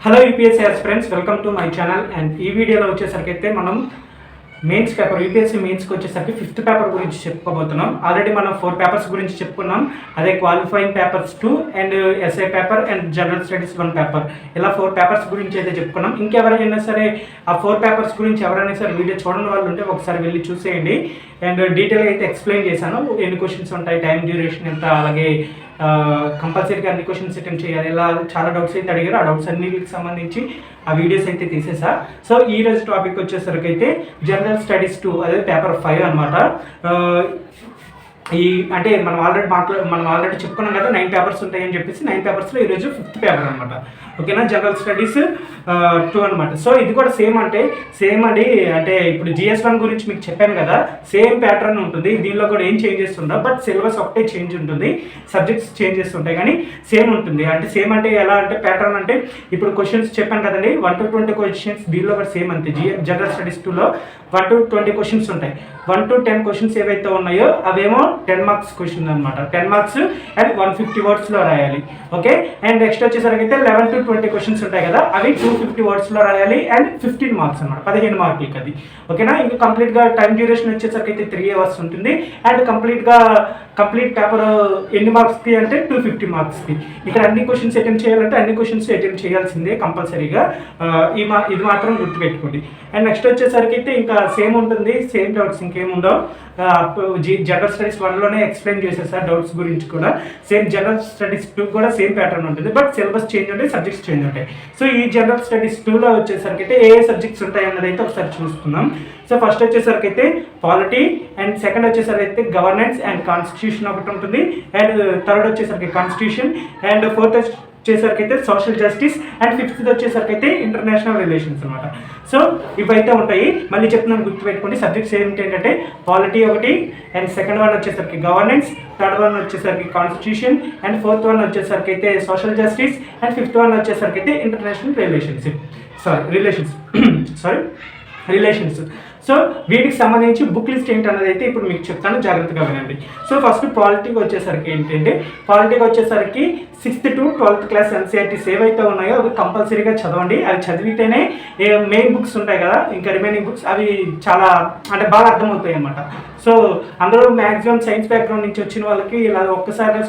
Hello UPSC aspirants, welcome to my channel. And ఈ వీడియోలో వచ్చేసరికి అయితే మనం మెయిన్స్ పేపర్ యూపీఎస్సీ మెయిన్స్కి వచ్చేసరికి 5th పేపర్ గురించి చెప్పుకోబోతున్నాం. ఆల్రెడీ మనం 4 పేపర్స్ గురించి చెప్పుకున్నాం. అదే qualifying papers 2 and SI paper and general studies 1 paper, ఇలా 4 పేపర్స్ గురించి అయితే చెప్పుకున్నాం. ఇంకెవరైనా సరే ఆ 4 పేపర్స్ గురించి ఎవరైనా సరే వీడియో చూడని వాళ్ళు ఉంటే ఒకసారి వెళ్ళి చూసేయండి. అండ్ డీటెయిల్గా అయితే ఎక్స్ప్లెయిన్ చేశాను. ఎన్ని క్వశ్చన్స్ ఉంటాయి, టైం డ్యూరేషన్ ఎంత, అలాగే కంపల్సరీగా అన్ని క్వశ్చన్స్ అటెంప్ట్ చేయాలి, ఇలా చాలా డౌట్స్ అయితే అడిగారు. ఆ డౌట్స్ అన్నిటికి సంబంధించి ఆ వీడియోస్ అయితే తీసేసా. సో ఈ రోజు టాపిక్ వచ్చేసరికి అయితే జనరల్ స్టడీస్ 2, అదే పేపర్ 5 అనమాట. ఈ అంటే మనం ఆల్రెడీ చెప్పుకున్నాం కదా 9 పేపర్స్ ఉంటాయని చెప్పేసి. 9 పేపర్స్లో ఈరోజు 5th పేపర్ అనమాట. ఓకేనా, జనరల్ స్టడీస్ 2 అనమాట. సో ఇది కూడా సేమ్ అండి. అంటే ఇప్పుడు GS1 గురించి మీకు చెప్పాను కదా, సేమ్ ప్యాటర్న్ ఉంటుంది. దీనిలో కూడా ఏం చేంజెస్ ఉండవు, బట్ సిలబస్ ఒకటే చేంజ్ ఉంటుంది, సబ్జెక్ట్స్ చేంజెస్ ఉంటాయి కానీ సేమ్ ఉంటుంది. అంటే సేమ్ అంటే ఎలా అంటే ప్యాటర్న్ అంటే ఇప్పుడు క్వశ్చన్స్ చెప్పాను కదండి, 1 to 20 క్వశ్చన్స్. దీనిలో కూడా సేమ్ అంతే. జనరల్ స్టడీస్ 2లో 1 to 20 క్వశ్చన్స్ ఉంటాయి. 1 to 10 క్వశ్చన్స్ ఏవైతే ఉన్నాయో అవేమో 10 మార్క్స్ క్వశ్చన్ అనమాట. 10 మార్క్స్ అండ్ 150 వర్డ్స్లో రాయాలి. ఓకే, అండ్ నెక్స్ట్ వచ్చేసరికి అయితే 11 to 20 క్వశ్చన్స్ ఉంటాయి కదా, అవి 250 వర్డ్స్లో రాయాలి అండ్ 15 మార్క్స్ అనమాట, 15 మార్కులకి అది. ఓకేనా, ఇంకా కంప్లీట్గా టైం డ్యూరేషన్ వచ్చేసరికి అయితే 3 hours ఉంటుంది. అండ్ కంప్లీట్ పేపర్ ఎన్ని మార్క్స్కి అంటే 250 మార్క్స్కి. ఇక్కడ అన్ని క్వశ్చన్స్ అటెంప్ట్ చేయాలంటే అన్ని క్వశ్చన్స్ అటెంప్ట్ చేయాల్సిందే కంపల్సరీగా. ఇది మాత్రం గుర్తుపెట్టుకోండి. అండ్ నెక్స్ట్ వచ్చేసరికి అయితే ఇంకా సేమ్ ఉంటుంది, సేమ్ డౌట్స్ ఇంకేముండవు. జనరల్ స్టడీస్ 1లోనే ఎక్స్ప్లెయిన్ చేసేసారు డౌట్స్ గురించి కూడా. సేమ్ జనరల్ స్టడీస్ 2 కూడా సేమ్ ప్యాటర్న్ ఉంటుంది, బట్ సిలబస్ చేంజ్ ఉంటాయి, సబ్జెక్ట్స్ చేంజ్ ఉంటాయి. సో ఈ జనరల్ స్టడీస్ 2లో వచ్చేసరికి అయితే ఏ సబ్జెక్ట్స్ ఉంటాయి అన్నది అయితే ఒకసారి చూసుకుందాం. సో ఫస్ట్ వచ్చేసరికి అయితే పాలిటీ, అండ్ సెకండ్ వచ్చేసరికి అయితే గవర్నెన్స్ అండ్ కాన్స్టిట్యూషన్ ఒకటి ఉంటుంది, అండ్ థర్డ్ వచ్చేసరికి కాన్స్టిట్యూషన్, అండ్ ఫోర్త్ వచ్చేసరికి అయితే సోషల్ జస్టిస్, అండ్ ఫిఫ్త్ వచ్చేసరికి అయితే ఇంటర్నేషనల్ రిలేషన్స్ అనమాట. సో ఇవైతే ఉంటాయి. మళ్ళీ చెప్తున్నాను, గుర్తుపెట్టుకోండి. సబ్జెక్ట్స్ ఏంటంటే పాలిటీ ఒకటి, అండ్ సెకండ్ వన్ వచ్చేసరికి గవర్నెన్స్, థర్డ్ వన్ వచ్చేసరికి కాన్స్టిట్యూషన్, అండ్ ఫోర్త్ వన్ వచ్చేసరికి అయితే social justice, and fifth one వచ్చేసరికి అయితే ఇంటర్నేషనల్ రిలేషన్స్. సో వీటికి సంబంధించి బుక్ లిస్ట్ ఏంటన్నది అయితే ఇప్పుడు మీకు చెప్తాను, జాగ్రత్తగా వినండి. సో ఫస్ట్ పాలిటీకి వచ్చేసరికి ఏంటంటే, పాలిటీకి వచ్చేసరికి 6th to 12th class NCERTs ఏవైతే ఉన్నాయో అవి కంపల్సరీగా చదవండి. అవి చదివితేనే మెయిన్ బుక్స్ ఉంటాయి కదా, ఇంకా రిమైనింగ్ బుక్స్ అవి చాలా అంటే బాగా అర్థమవుతాయి అన్నమాట. సో అందరూ మ్యాక్సిమం సైన్స్ బ్యాక్గ్రౌండ్ నుంచి వచ్చిన వాళ్ళకి ఇలా ఒక్కసారిగా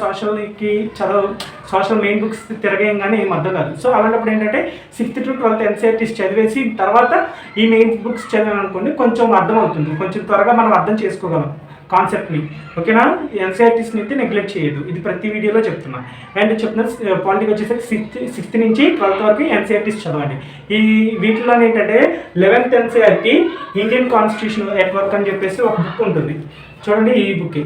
సోషల్ మెయిన్ బుక్స్ తిరగేయంగానే ఏం అర్థం కాదు. సో అలాంటప్పుడు ఏంటంటే 6th to 12th ఎన్సీఆర్టీస్ చదివేసి తర్వాత ఈ మెయిన్ బుక్స్ చదివామనుకోండి, కొంచెం అర్థమవుతుంది, కొంచెం త్వరగా మనం అర్థం చేసుకోగలం కాన్సెప్ట్ని. ఓకేనా, ఎన్సీఆర్టీస్ని అయితే నెగ్లెక్ట్ చేయదు, ఇది ప్రతి వీడియోలో చెప్తున్నా. అండ్ చెప్తున్నా పాలిటిక్ వచ్చేసరికి 6th నుంచి 12th వరకు ఎన్సీఆర్టీస్ చదవండి. ఈ వీటిలో ఏంటంటే 11th NCERT Indian constitution at work అని చెప్పేసి ఒక బుక్ ఉంటుంది. చూడండి, ఈ book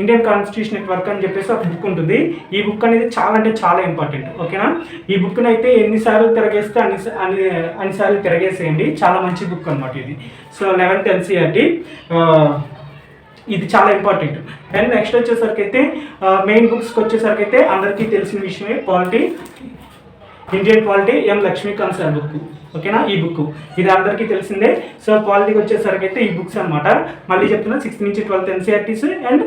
Indian constitution at work అని చెప్పేసి ఒక బుక్ ఉంటుంది. ఈ బుక్ అనేది చాలా అంటే చాలా ఇంపార్టెంట్. ఓకేనా, ఈ బుక్ని అయితే ఎన్నిసార్లు తిరగేస్తే అన్నిసార్లు తిరగేసేయండి, చాలా మంచి బుక్ అనమాట ఇది. సో 11th ఎన్సీఆర్టీ ఇది చాలా ఇంపార్టెంట్. అండ్ నెక్స్ట్ వచ్చేసరికి అయితే మెయిన్ బుక్స్కి వచ్చేసరికి అయితే అందరికీ తెలిసిన విషయమే ఇండియన్ పాలిటీ ఎం లక్ష్మీకాంత్ సార్ బుక్. ఓకేనా, ఈ బుక్ ఇది అందరికీ తెలిసిందే. సో పాలిటీకి వచ్చేసరికి అయితే ఈ బుక్స్ అనమాట. మళ్ళీ చెప్తున్నా, 6th నుంచి 12th ఎన్సీఆర్టీస్ అండ్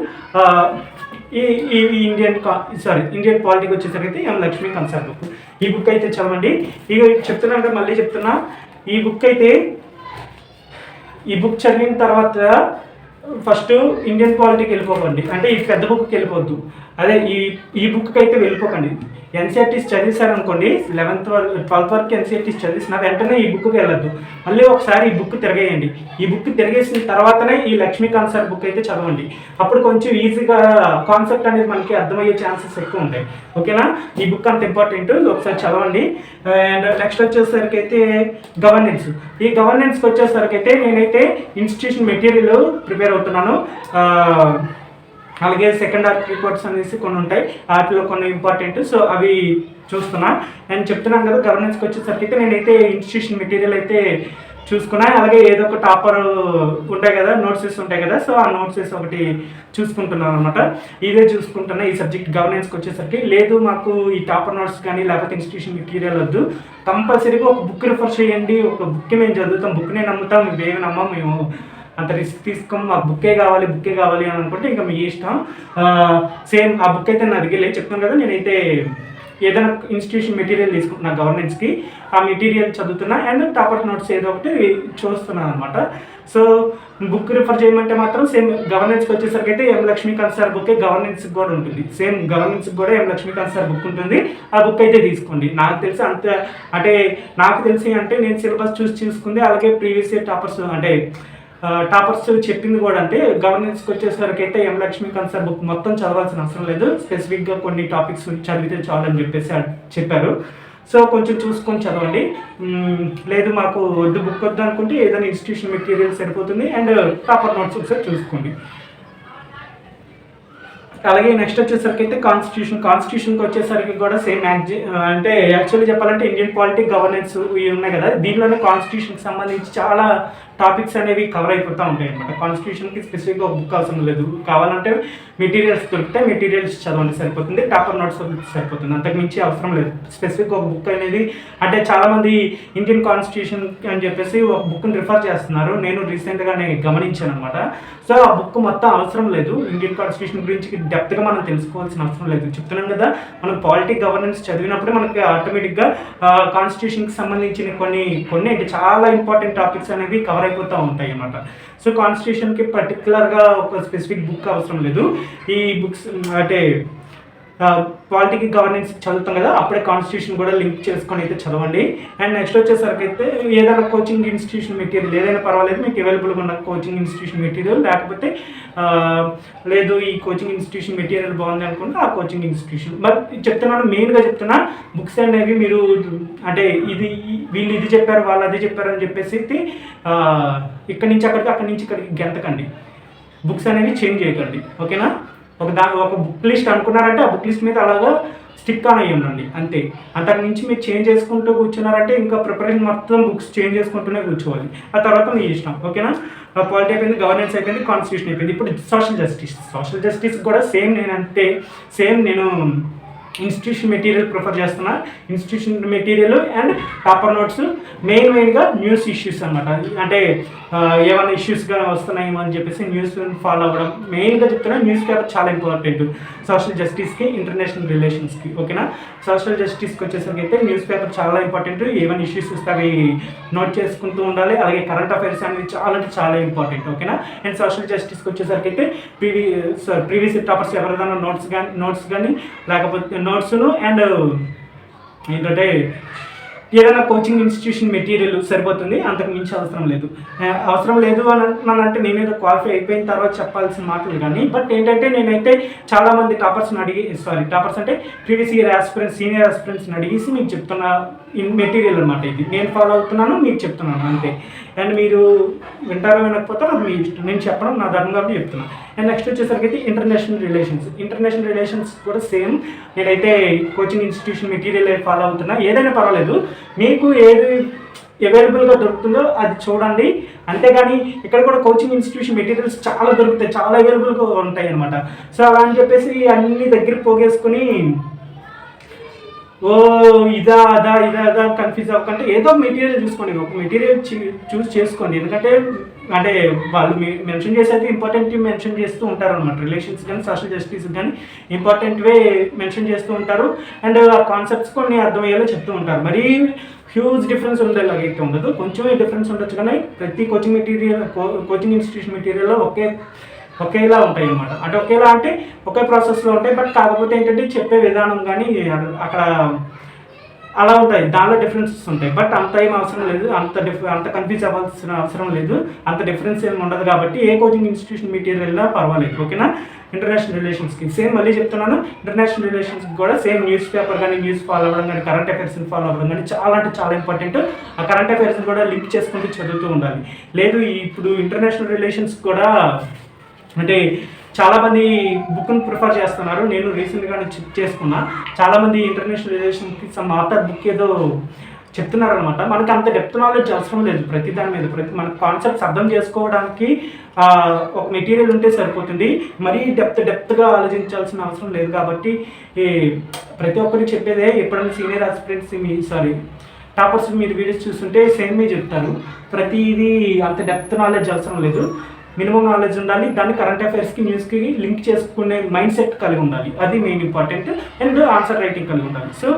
ఇండియన్ పాలిటీకి వచ్చేసరికి అయితే ఎం లక్ష్మీకాంత్ సార్ బుక్. ఈ బుక్ అయితే చదవండి. ఇక చెప్తున్నా అంటే మళ్ళీ చెప్తున్నా, ఈ బుక్ చదివిన తర్వాత ఫస్ట్ ఇండియన్ పాలిటీకి వెళ్ళిపోకండి, అంటే ఈ పెద్ద బుక్కి వెళ్ళిపోద్దు. అదే ఈ బుక్కి అయితే వెళ్ళిపోకండి. ఎన్సీఆర్టీస్ చదివేశారనుకోండి, 11th 12th వరకు ఎన్సీఆర్టీస్ చదివేసిన వెంటనే ఈ బుక్కి వెళ్ళొద్దు, మళ్ళీ ఒకసారి ఈ బుక్ తిరగేయండి. ఈ బుక్ తిరిగేసిన తర్వాతనే ఈ లక్ష్మీకాంత్ సార్ బుక్ అయితే చదవండి. అప్పుడు కొంచెం ఈజీగా కాన్సెప్ట్ అనేది మనకి అర్థమయ్యే ఛాన్సెస్ ఎక్కువ ఉంటాయి. ఓకేనా, ఈ బుక్ అంత ఇంపార్టెంట్, ఒకసారి చదవండి. అండ్ నెక్స్ట్ వచ్చేసరికి అయితే గవర్నెన్స్. ఈ గవర్నెన్స్కి వచ్చేసరికి అయితే నేనైతే ఇన్స్టిట్యూషన్ మెటీరియల్ ప్రిపేర్ అవుతున్నాను. అలాగే సెకండ్ ఆర్ట్ రిపోర్ట్స్ అనేసి కొన్ని ఉంటాయి, వాటిలో కొన్ని ఇంపార్టెంట్. సో అవి చూస్తున్నా. అండ్ చెప్తున్నాను కదా, గవర్నెన్స్కి వచ్చేసరికి అయితే నేనైతే ఇన్స్టిట్యూషన్ మెటీరియల్ అయితే చూసుకున్నా. అలాగే ఏదో ఒక టాపర్ ఉంటాయి కదా, నోట్సెస్ ఉంటాయి కదా, సో ఆ నోట్సెస్ ఒకటి చూసుకుంటున్నాను అనమాట. ఇదే చూసుకుంటున్నా ఈ సబ్జెక్ట్ గవర్నెన్స్కి వచ్చేసరికి. లేదు మాకు ఈ టాపర్ నోట్స్ కానీ లేకపోతే ఇన్స్టిట్యూషన్ మెటీరియల్ వద్దు, కంపల్సరీగా ఒక బుక్ రిఫర్ చేయండి, ఒక బుక్ మేము చదువుతాం, బుక్నే నమ్ముతాం, మేము నమ్మం, మేము అంత రిస్క్ తీసుకోం, మాకు బుక్కే కావాలి అని అనుకుంటే ఇంకా మీ ఇష్టం. సేమ్ ఆ బుక్ అయితే నా దగ్గర చెప్తాను కదా, నేనైతే ఏదైనా ఇన్స్టిట్యూషన్ మెటీరియల్ తీసుకుంటున్నా గవర్నెన్స్కి, ఆ మెటీరియల్ చదువుతున్నా అండ్ టాపర్ నోట్స్ ఏదో ఒకటి చూస్తున్నాను అనమాట. సో బుక్ రిఫర్ చేయమంటే మాత్రం సేమ్ గవర్నెన్స్కి వచ్చేసరికి అయితే ఎం లక్ష్మీకాంత్ సార్ బుక్ గవర్నెన్స్కి కూడా ఉంటుంది. సేమ్ గవర్నెన్స్కి కూడా ఎం లక్ష్మీకాంత్ సార్ బుక్ ఉంటుంది. ఆ బుక్ అయితే తీసుకోండి. నాకు తెలిసి అంత అంటే నాకు తెలిసి అంటే నేను సిలబస్ చూసుకుంది, అలాగే ప్రీవియస్ ఇయర్ టాపర్స్ చెప్పింది కూడా అంటే గవర్నెన్స్కి వచ్చేసరికి అయితే ఎం లక్ష్మీకాంత్ సార్ బుక్ మొత్తం చదవాల్సిన అవసరం లేదు, స్పెసిఫిక్గా కొన్ని టాపిక్స్ చదివితే చాలని చెప్పేసి చెప్పారు. సో కొంచెం చూసుకొని చదవండి. లేదు మాకు వద్దు బుక్ వద్దు అనుకుంటే ఏదైనా ఇన్స్టిట్యూషన్ మెటీరియల్ సరిపోతుంది అండ్ టాపర్ నోట్స్ ఒకసారి చూసుకోండి. అలాగే నెక్స్ట్ వచ్చేసరికి అయితే కాన్స్టిట్యూషన్కి వచ్చేసరికి కూడా సేమ్ అంటే యాక్చువల్లీ చెప్పాలంటే ఇండియన్ పాలిటీ గవర్నెన్స్ ఇవి ఉన్నాయి కదా, దీనిలోనే కాన్స్టిట్యూషన్కి సంబంధించి చాలా టాపిక్స్ అనేవి కవర్ అయిపోతూ ఉంటాయి అనమాట. కాన్స్టిట్యూషన్కి స్పెసిఫిక్గా ఒక బుక్ అవసరం లేదు, కావాలంటే మెటీరియల్స్ దొరికితే మెటీరియల్స్ చదవండి సరిపోతుంది, టాపర్ నోట్స్ సరిపోతుంది, అంతకు మించి అవసరం లేదు. స్పెసిఫిక్ ఒక బుక్ అనేది అంటే చాలామంది ఇండియన్ కాన్స్టిట్యూషన్ అని చెప్పేసి ఒక బుక్ని రిఫర్ చేస్తున్నారు, నేను రీసెంట్గానే గమనించాను అనమాట. సో ఆ బుక్ మొత్తం అవసరం లేదు, ఇండియన్ కాన్స్టిట్యూషన్ గురించి డెప్త్గా మనం తెలుసుకోవాల్సిన అవసరం లేదు. చెప్తున్నాం కదా, మనం పాలిటీ గవర్నెన్స్ చదివినప్పుడు మనకి ఆటోమేటిక్గా కాన్స్టిట్యూషన్కి సంబంధించిన కొన్ని అంటే చాలా ఇంపార్టెంట్ టాపిక్స్ అనేవి కవర్ అయిపోతూ ఉంటాయి అన్నమాట. సో కాన్స్టిట్యూషన్కి పర్టికులర్గా ఒక స్పెసిఫిక్ బుక్ అవసరం లేదు. ఈ బుక్స్ అంటే పాలిటిక్ గవర్నెన్స్ చదువుతాం కదా, అప్పుడే కాన్స్టిట్యూషన్ కూడా లింక్ చేసుకొని అయితే చదవండి. అండ్ నెక్స్ట్ వచ్చేసరికి అయితే ఏదైనా కోచింగ్ ఇన్స్టిట్యూషన్ మెటీరియల్ ఏదైనా పర్వాలేదు, మీకు అవైలబుల్గా ఉన్న కోచింగ్ ఇన్స్టిట్యూషన్ మెటీరియల్, లేకపోతే లేదు ఈ కోచింగ్ ఇన్స్టిట్యూషన్ మెటీరియల్ బాగుంది అనుకుంటే ఆ కోచింగ్ ఇన్స్టిట్యూషన్. బట్ చెప్తున్నాను, మెయిన్గా చెప్తున్నా, బుక్స్ అనేవి మీరు అంటే వీళ్ళు ఇది చెప్పారు వాళ్ళు అది చెప్పారు అని చెప్పేసి ఇక్కడి నుంచి ఇక్కడికి గెంతకండి. బుక్స్ అనేవి చేంజ్ చేయకండి, ఓకేనా? ఒక బుక్ లిస్ట్ అనుకున్నారంటే ఆ బుక్ లిస్ట్ మీద అలాగా స్టిక్ ఆన్ అయ్యి ఉండండి అంతే. అంతకు నుంచి మీరు చేంజ్ చేసుకుంటూ కూర్చున్నారంటే ఇంకా ప్రిపరేషన్ మొత్తం బుక్స్ చేంజ్ చేసుకుంటూనే కూర్చోవాలి. ఆ తర్వాత మీ ఇష్టం, ఓకేనా? పాలిటీ అయిపోయింది, గవర్నెన్స్ అయిపోయింది, కాన్స్టిట్యూషన్ అయిపోయింది. ఇప్పుడు సోషల్ జస్టిస్ కూడా సేమ్ నేను ఇన్స్టిట్యూషన్ మెటీరియల్ ప్రిఫర్ చేస్తున్నా. Institution material and topper notes మెయిన్గా న్యూస్ ఇష్యూస్ అనమాట. అంటే ఏమైనా ఇష్యూస్గా వస్తున్నాయేమో అని చెప్పేసి న్యూస్ ఫాలో అవ్వడం. మెయిన్గా చెప్తున్నా, న్యూస్ పేపర్ చాలా ఇంపార్టెంట్ సోషల్ జస్టిస్కి, ఇంటర్నేషనల్ రిలేషన్స్కి, ఓకేనా? సోషల్ జస్టిస్కి వచ్చేసరికి అయితే న్యూస్ పేపర్ చాలా ఇంపార్టెంట్. ఏమైనా ఇష్యూస్ వస్తే అవి నోట్ చేసుకుంటూ ఉండాలి. అలాగే కరెంట్ అఫైర్స్ అనేవి చాలా ఇంపార్టెంట్, ఓకేనా? అండ్ సోషల్ జస్టిస్కి వచ్చేసరికి అయితే ప్రీవియస్ టాపర్స్ ఎవరైనా నోట్స్ కానీ లేకపోతే నోట్స్ను అండ్ ఏంటంటే ఏదైనా కోచింగ్ ఇన్స్టిట్యూషన్ మెటీరియల్ సరిపోతుంది, అంతకు మించి అవసరం లేదు అని అంటే నేనేదో క్వాలిఫై అయిపోయిన తర్వాత చెప్పాల్సిన మాటలు కానీ. బట్ ఏంటంటే నేనైతే చాలామంది టాపర్స్ అంటే ప్రీవియస్ ఇయర్ సీనియర్ ఆస్పిరెంట్స్ని అడిగేసి మీకు చెప్తున్న మెటీరియల్ అనమాట. ఇది నేను ఫాలో అవుతున్నాను, మీకు చెప్తున్నాను అంతే. అండ్ మీరు వింటారో వినకపోతే అది మీ ఇష్టం, నేను చెప్పడం నా ధర్మం కాబట్టి చెప్తున్నాను. అండ్ నెక్స్ట్ వచ్చేసరికి అయితే ఇంటర్నేషనల్ రిలేషన్స్ కూడా సేమ్ నేనైతే కోచింగ్ ఇన్స్టిట్యూషన్ మెటీరియల్ ఫాలో అవుతున్నా. ఏదైనా పర్వాలేదు, మీకు ఏది అవైలబుల్గా దొరుకుతుందో అది చూడండి, అంతేగాని ఇక్కడ కూడా కోచింగ్ ఇన్స్టిట్యూషన్ మెటీరియల్స్ చాలా దొరుకుతాయి, చాలా అవైలబుల్గా ఉంటాయి అనమాట. సో అలా అని చెప్పేసి అన్ని దగ్గర పోగేసుకుని ఇదా కన్ఫ్యూజ్ అవ్వకంటే ఏదో మెటీరియల్ చూసుకోండి, ఒక మెటీరియల్ చూస్ చేసుకోండి. ఎందుకంటే అంటే వాళ్ళు మెన్షన్ చేసేది ఇంపార్టెంట్ మెన్షన్ చేస్తూ ఉంటారు అనమాట. రిలేషన్స్ కానీ సోషల్ జస్టిస్ కానీ ఇంపార్టెంట్వే మెన్షన్ చేస్తూ ఉంటారు. అండ్ ఆ కాన్సెప్ట్స్ కొన్ని అర్థమయ్యేలా చెప్తూ ఉంటారు. మరీ హ్యూజ్ డిఫరెన్స్ ఉండేలాగైతే ఉండదు, కొంచెమే డిఫరెన్స్ ఉండొచ్చు. కానీ ప్రతి కోచింగ్ ఇన్స్టిట్యూషన్ మెటీరియల్లో ఒకేలా ఉంటాయి అన్నమాట. అంటే ఒకేలా అంటే ఒకే ప్రాసెస్లో ఉంటాయి. బట్ కాకపోతే ఏంటంటే చెప్పే విధానం కానీ అక్కడ అలా ఉంటాయి, దానిలో డిఫరెన్సెస్ ఉంటాయి. బట్ అంత ఏం అవసరం లేదు, అంత కన్ఫ్యూజ్ అవ్వాల్సిన అవసరం లేదు, అంత డిఫరెన్స్ ఏమి ఉండదు. కాబట్టి ఏ కోచింగ్ ఇన్స్టిట్యూషన్ మెటీరియల్లో పర్వాలేదు, ఓకేనా? ఇంటర్నేషనల్ రిలేషన్స్కి సేమ్ మళ్ళీ చెప్తున్నాను, ఇంటర్నేషనల్ రిలేషన్స్కి కూడా సేమ్ న్యూస్ పేపర్ కానీ న్యూస్ ఫాలో అవ్వడం కానీ కరెంట్ అఫైర్స్ని ఫాలో అవ్వడం కానీ చాలా అంటే చాలా ఇంపార్టెంట్. ఆ కరెంట్ అఫైర్స్ని కూడా లింక్ చేసుకుంటూ చదువుతూ ఉండాలి. లేదు ఇప్పుడు ఇంటర్నేషనల్ రిలేషన్స్ కూడా అంటే చాలామంది బుక్ని ప్రిఫర్ చేస్తున్నారు, నేను రీసెంట్గానే చెక్ చేసుకున్నా. చాలామంది ఇంటర్నేషనల్ రిలేషన్కి సమ్ ఆథర్ బుక్ ఏదో చెప్తున్నారనమాట. మనకి అంత డెప్త్ నాలెడ్జ్ అవసరం లేదు ప్రతి దాని మీద. మన కాన్సెప్ట్స్ అర్థం చేసుకోవడానికి ఒక మెటీరియల్ ఉంటే సరిపోతుంది, మరీ డెప్త్గా ఆలోచించాల్సిన అవసరం లేదు. కాబట్టి ప్రతి ఒక్కరికి చెప్పేదే, ఎప్పుడైనా సీనియర్ ఆస్పిరెంట్స్ టాపర్స్ మీరు వీడియోస్ చూస్తుంటే సేమ్ చెప్తారు, ప్రతిదీ అంత డెప్త్ నాలెడ్జ్ అవసరం లేదు. మినిమం నాలెడ్జ్ ఉండాలి, దాన్ని కరెంట్ అఫైర్స్కి న్యూస్కి లింక్ చేసుకునే మైండ్ సెట్ కలిగి ఉండాలి, అది main important. And answer writing కలిగి ఉండాలి. సో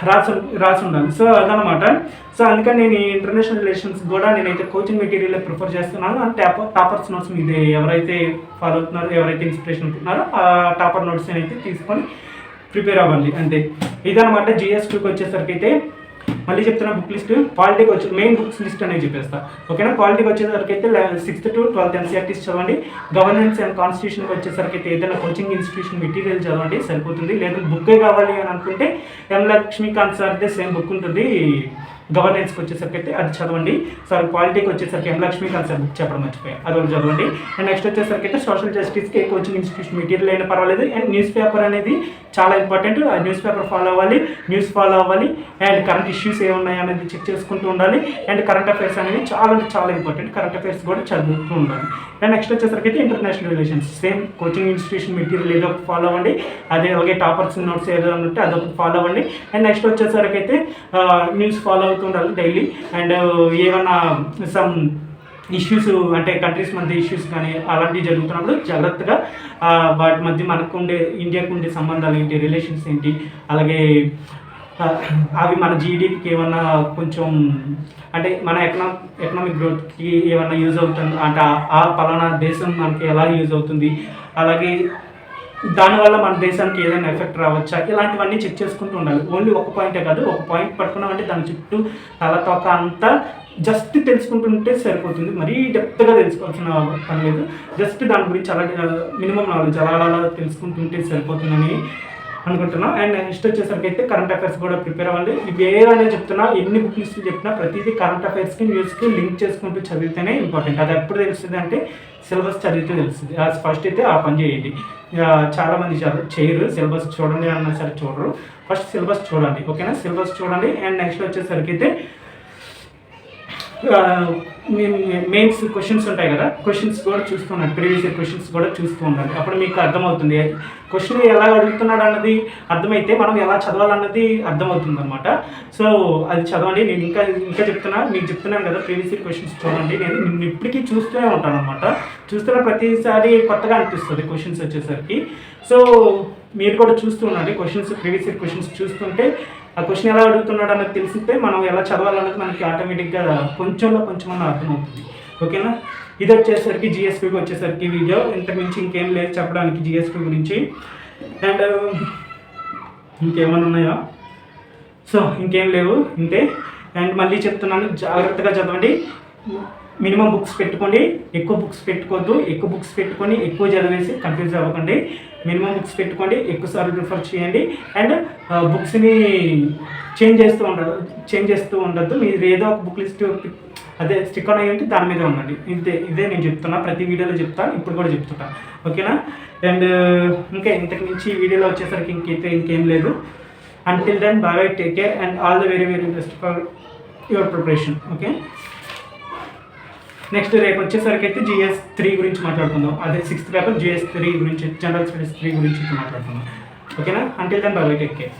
రాసి ఉండాలి. సో అదనమాట. సో అందుకని నేను ఈ ఇంటర్నేషనల్ రిలేషన్స్ కూడా నేనైతే కోచింగ్ మెటీరియల్ ప్రిఫర్ చేస్తున్నాను. అండ్ టాపర్స్ నోట్స్ మీద ఎవరైతే ఫాలో అవుతున్నారో, ఎవరైతే ఇన్స్పిరేషన్ అవుతున్నారో ఆ టాపర్ నోట్స్ అయితే తీసుకొని ప్రిపేర్ అవ్వాలి. అంతే ఇదనమాట. GS2కి వచ్చేసరికి అయితే మళ్ళీ చెప్తున్నా, బుక్ లిస్ట్ పాలిటీకి వచ్చి మెయిన్ బుక్స్ లిస్ట్ అనేది చెప్పేస్తా. ఓకేనా. పాలిటీకి వచ్చేసరికి అయితే 6th to 12th NCERTs చదవండి. గవర్నెన్స్ అండ్ కాన్స్టిట్యూషన్కి వచ్చేసరికి అయితే ఏదైనా కోచింగ్ ఇన్స్టిట్యూషన్ మెటీరియల్ చదవండి, సరిపోతుంది. లేదా బుక్కే కావాలి అని అనుకుంటే ఎం లక్ష్మీకాంత్ సార్దే సేమ్ బుక్ ఉంటుంది. గవర్నెన్స్కి వచ్చేసరికి అయితే అది చదవండి. సారీ, పాలిటీకి వచ్చేసరికి ఎం లక్ష్మీకాంత్ సార్ బుక్ చెప్పడం మర్చిపోయాయి, అది ఒకటి చదవండి. అండ్ నెక్స్ట్ వచ్చేసరికి అయితే సోషల్ జస్టిస్కి కోచింగ్ ఇన్స్టిట్యూషన్ మెటీరియల్ అయినా పర్వాలేదు. అండ్ న్యూస్ పేపర్ అనేది చాలా ఇంపార్టెంట్. ఆ న్యూస్ పేపర్ ఫాలో అవ్వాలి, న్యూస్ ఫాలో అవ్వాలి. అండ్ కరెంట్ ఇష్యూస్ ఏమున్నాయి అనేది చెక్ చేసుకుంటూ ఉండాలి. అండ్ కరెంట్ అఫైర్స్ అనేది చాలా అంటే చాలా ఇంపార్టెంట్. కరెంట్ అఫైర్స్ కూడా చదువుతూ ఉండాలి. అండ్ నెక్స్ట్ వచ్చేసరికి అయితే international relations same coaching institution material ఏదో ఒకటి ఫాలో అవ్వండి. అదే అలాగే టాపర్స్ నోట్స్ ఏదో ఉంటే అదొకటి ఫాలో అవ్వండి. అండ్ నెక్స్ట్ వచ్చేసరికి అయితే న్యూస్ ఫాలో అవుతూ ఉండాలి డైలీ. అండ్ ఏమన్నా సమ్ ఇష్యూస్ అంటే కంట్రీస్ మధ్య ఇష్యూస్ కానీ అలాంటివి జరుగుతున్నప్పుడు జాగ్రత్తగా వాటి మధ్య మనకు ఉండే ఇండియాకు ఉండే సంబంధాలు ఏంటి, రిలేషన్స్ ఏంటి, అలాగే అవి మన జీడీపీకి ఏమన్నా కొంచెం అంటే మన ఎకనామిక్ గ్రోత్కి ఏమన్నా యూజ్ అవుతుంది అంటే ఆ పలానా దేశం మనకి ఎలా యూజ్ అవుతుంది, అలాగే దానివల్ల మన దేశానికి ఏదైనా ఎఫెక్ట్ రావచ్చా, ఇలాంటివన్నీ చెక్ చేసుకుంటూ ఉండాలి. ఓన్లీ ఒక పాయింటే కాదు, ఒక పాయింట్ పట్టుకున్నామంటే దాని చుట్టూ తలతోక అంతా జస్ట్ తెలుసుకుంటుంటే సరిపోతుంది. మరీ డెప్త్గా తెలుసుకోవాల్సిన పని లేదు. జస్ట్ దాని గురించి అలా మినిమం నాలెడ్జ్ అలా తెలుసుకుంటుంటే సరిపోతుందని అనుకుంటున్నాం. అండ్ నెక్స్ట్ వచ్చేసరికి అయితే కరెంట్ అఫైర్స్ కూడా ప్రిపేర్ అవ్వండి. ఇవి ఏదైనా చెప్తున్నా, ఎన్ని బుక్ లిస్టులు చెప్పినా ప్రతిదీ కరెంట్ అఫైర్స్కి న్యూస్కి లింక్ చేసుకుంటూ చదివితేనే ఇంపార్టెంట్. అది ఎప్పుడు తెలుస్తుంది అంటే సిలబస్ చదివితే తెలుస్తుంది. ఫస్ట్ అయితే ఆ పని చేయండి. చాలామంది చేయరు, సిలబస్ చూడండి అన్నా సరే చూడరు. ఫస్ట్ సిలబస్ చూడండి. ఓకేనా. సిలబస్ చూడండి. అండ్ నెక్స్ట్ వచ్చేసరికి అయితే మెయిన్స్ క్వశ్చన్స్ ఉంటాయి కదా, క్వశ్చన్స్ కూడా చూస్తూ ఉండండి. ప్రీవియస్ ఇయర్ క్వశ్చన్స్ కూడా చూస్తూ ఉండండి. అప్పుడు మీకు అర్థమవుతుంది క్వశ్చన్ ఎలా అడుగుతున్నాడు అన్నది అర్థమైతే మనం ఎలా చదవాలన్నది అర్థమవుతుంది అనమాట. సో అది చదవండి. నేను ఇంకా మీకు చెప్తున్నాను కదా, ప్రీవియస్ ఇయర్ క్వశ్చన్స్ చూడండి. నేను ఇప్పటికీ చూస్తూనే ఉంటాను అనమాట. చూస్తున్న ప్రతిసారి కొత్తగా అనిపిస్తుంది క్వశ్చన్స్ వచ్చేసరికి. సో మీరు కూడా చూస్తూ ఉండండి క్వశ్చన్స్, ప్రీవియస్ ఇయర్ క్వశ్చన్స్ చూస్తుంటే ఆ క్వశ్చన్ ఎలా అడుగుతున్నాడు అన్నది తెలిసితే మనం ఎలా చదవాలన్నది మనకి ఆటోమేటిక్గా కొంచెం అర్థమవుతుంది. ఓకేనా. ఇది వచ్చేసరికి GS2కి వచ్చేసరికి వీడియో. ఇంతకుమించి ఇంకేం లేదు చెప్పడానికి GS2 గురించి. అండ్ ఇంకేమైనా ఉన్నాయా? సో ఇంకేం లేవు, ఇంతే. అండ్ మళ్ళీ చెప్తున్నాను, జాగ్రత్తగా చదవండి. మినిమం బుక్స్ పెట్టుకోండి, ఎక్కువ బుక్స్ పెట్టుకోవద్దు. ఎక్కువ బుక్స్ పెట్టుకొని ఎక్కువ చదివేసి కన్ఫ్యూజ్ అవ్వకండి. మినిమం బుక్స్ పెట్టుకోండి, ఎక్కువసార్లు రిఫర్ చేయండి. అండ్ బుక్స్ని చేంజ్ చేస్తూ ఉండద్దు. మీరు ఏదో ఒక బుక్ లిస్ట్ అదే స్టిక్ ఆన్ అయ్యండి, దాని మీద ఉండండి. ఇదే నేను చెప్తున్నా, ప్రతి వీడియోలో చెప్తాను, ఇప్పుడు కూడా చెప్తుంటాను. ఓకేనా. అండ్ ఇంతకు మించి ఈ వీడియోలో వచ్చేసరికి ఇంకేం లేదు. Until then bye, take care and all the very very best for your preparation. Okay. Next రేపు వచ్చేసరికి అయితే GS3 గురించి మాట్లాడుకుందాం. అదే 6th పేపర్ GS3 గురించి, జనరల్ స్టడీస్ 3 గురించి మాట్లాడుకుందాం. ఓకేనా. Until then bye, take care.